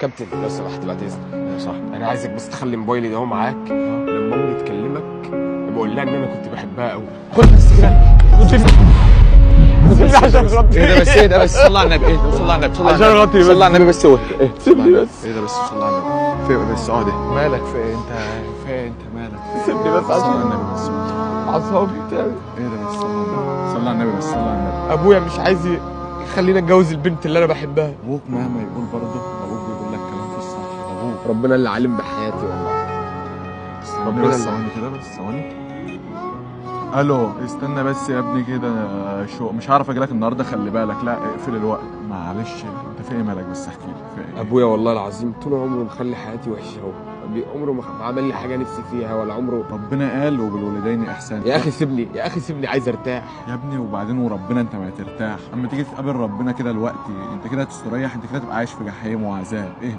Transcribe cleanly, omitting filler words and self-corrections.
كابتن لو سمحت بعد اذنك. صح. انا عايزك بس تخلي موبايلي ده اهو معاك، لما امي تكلمك بقول لها ان انا كنت بحبها قوي. خد بس كده سيبني عشان خاطري. ايه ده بس، ايه ده بس، صلى على النبي، ايه ده، صلى على النبي، صلى على عشان خاطري النبي، بس. صلى على النبي بس، هو ايه، سيبني بس. ايه ده بس، صلى على النبي، في ايه بس، اقعد، مالك في ايه انت في ايه، انت مالك، سيبني بس صلى على عشان النبي بس، اعصابي بتاعي. ايه ده بس، صلى على النبي، صلى على النبي بس، صلى على النبي. ابويا مش عايز يخليني اتجوز البنت اللي انا بحبها. ابوك مهما يقول برضه، ابوك بيقول لك كلام في الصح، ده ابوك. ربنا اللي عالم بحياتي والله. ربنا بس، ثواني كده بس، ثواني. الو، استنى بس يا ابني كده، شو مش هعرف اجيلك النهارده، خلي بالك، لا اقفل الوقت، معلش، انت في ايه، مالك بس، احكي لي في ايه. ابويا والله العظيم طول عمره مخلي حياتي وحشه اهو، عمره ما عمل لي حاجه نفسي فيها ولا عمره. ربنا قال وبالوالدين احسان. يا اخي سيبني، يا اخي سيبني، عايز ارتاح يا ابني، وبعدين وربنا انت ما هترتاح اما تيجي تقابل ربنا كده دلوقتي، انت كده هتستريح، انت كده تبقى عايش في جحيم وعذاب، ايه